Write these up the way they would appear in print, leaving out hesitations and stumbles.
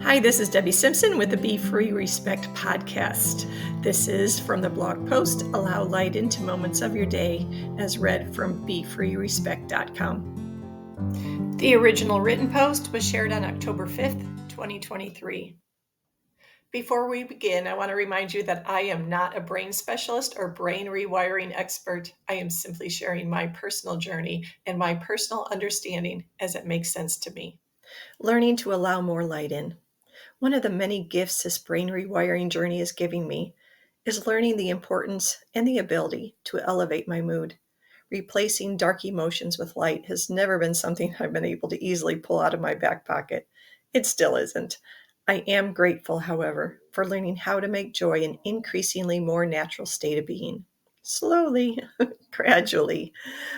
Hi, this is Debbie Simpson with the Be Free Respect podcast. This is from the blog post, Allow Light into Moments of Your Day, as read from BeFreeRespect.com. The original written post was shared on October 5th, 2023. Before we begin, I want to remind you that I am not a brain specialist or brain rewiring expert. I am simply sharing my personal journey and my personal understanding as it makes sense to me. Learning to allow more light in. One of the many gifts this brain rewiring journey is giving me is learning the importance and the ability to elevate my mood. Replacing dark emotions with light has never been something I've been able to easily pull out of my back pocket. It still isn't. I am grateful, however, for learning how to make joy an increasingly more natural state of being. Slowly, gradually,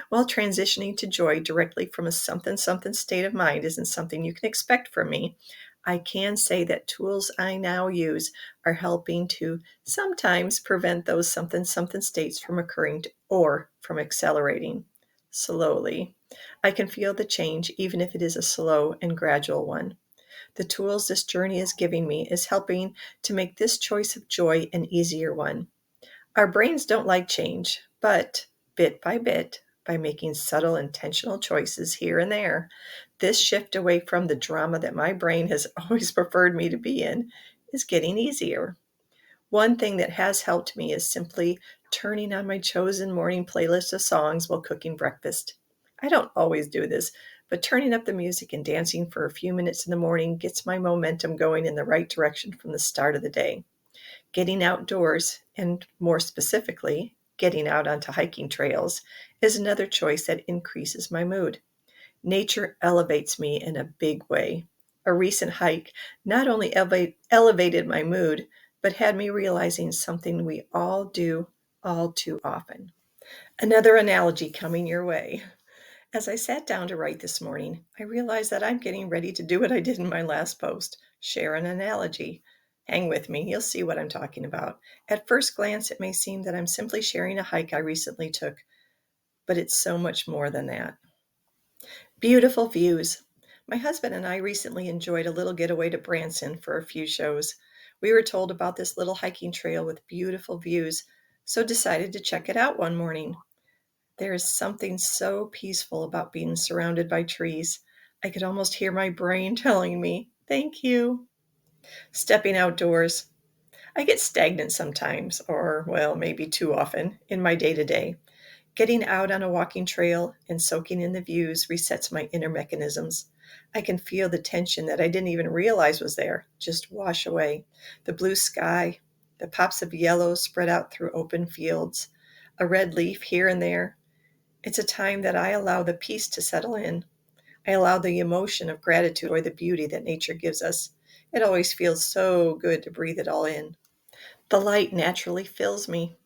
while transitioning to joy directly from a something state of mind isn't something you can expect from me. I can say that tools I now use are helping to sometimes prevent those something states from occurring or from accelerating. Slowly, I can feel the change even if it is a slow and gradual one. The tools this journey is giving me is helping to make this choice of joy an easier one. Our brains don't like change, but bit by bit, by making subtle intentional choices here and there, this shift away from the drama that my brain has always preferred me to be in is getting easier. One thing that has helped me is simply turning on my chosen morning playlist of songs while cooking breakfast. I don't always do this, but turning up the music and dancing for a few minutes in the morning gets my momentum going in the right direction from the start of the day. Getting outdoors, and more specifically, getting out onto hiking trails, is another choice that increases my mood. Nature elevates me in a big way. A recent hike not only elevated my mood, but had me realizing something we all do all too often. Another analogy coming your way. As I sat down to write this morning, I realized that I'm getting ready to do what I did in my last post, share an analogy. Hang with me, you'll see what I'm talking about. At first glance, it may seem that I'm simply sharing a hike I recently took, but it's so much more than that. Beautiful views. My husband and I recently enjoyed a little getaway to Branson for a few shows. We were told about this little hiking trail with beautiful views, so decided to check it out one morning. There is something so peaceful about being surrounded by trees. I could almost hear my brain telling me, "Thank you." Stepping outdoors. I get stagnant sometimes, or, well, maybe too often, in my day-to-day. Getting out on a walking trail and soaking in the views resets my inner mechanisms. I can feel the tension that I didn't even realize was there just wash away. The blue sky, the pops of yellow spread out through open fields, a red leaf here and there. It's a time that I allow the peace to settle in. I allow the emotion of gratitude or the beauty that nature gives us. It always feels so good to breathe it all in. The light naturally fills me.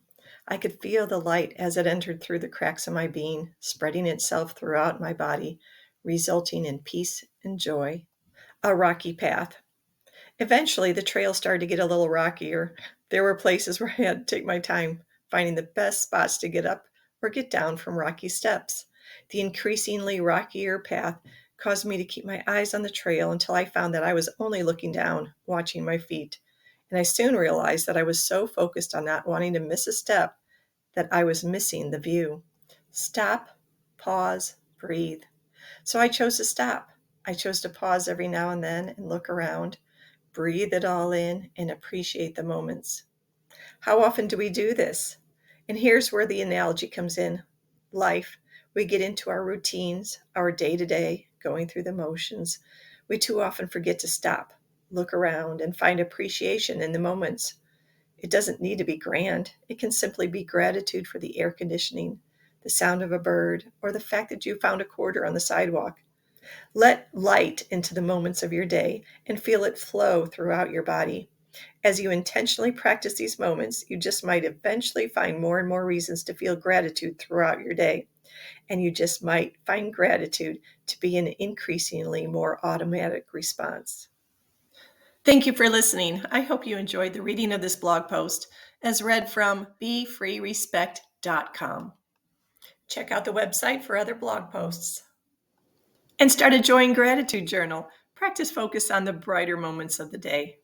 I could feel the light as it entered through the cracks of my being, spreading itself throughout my body, resulting in peace and joy. A rocky path. Eventually, the trail started to get a little rockier. There were places where I had to take my time, finding the best spots to get up or get down from rocky steps. The increasingly rockier path caused me to keep my eyes on the trail until I found that I was only looking down, watching my feet. And I soon realized that I was so focused on not wanting to miss a step that I was missing the view. Stop, pause, breathe. So I chose to stop. I chose to pause every now and then and look around, breathe it all in, and appreciate the moments. How often do we do this? And here's where the analogy comes in. Life. We get into our routines, our day-to-day, going through the motions. We too often forget to stop, look around, and find appreciation in the moments. It doesn't need to be grand. It can simply be gratitude for the air conditioning, the sound of a bird, or the fact that you found a quarter on the sidewalk. Let light into the moments of your day and feel it flow throughout your body. As you intentionally practice these moments, you just might eventually find more and more reasons to feel gratitude throughout your day. And you just might find gratitude to be an increasingly more automatic response. Thank you for listening. I hope you enjoyed the reading of this blog post as read from BeFreeRespect.com. Check out the website for other blog posts. And start a Joy and Gratitude journal Practice focus on the brighter moments of the day.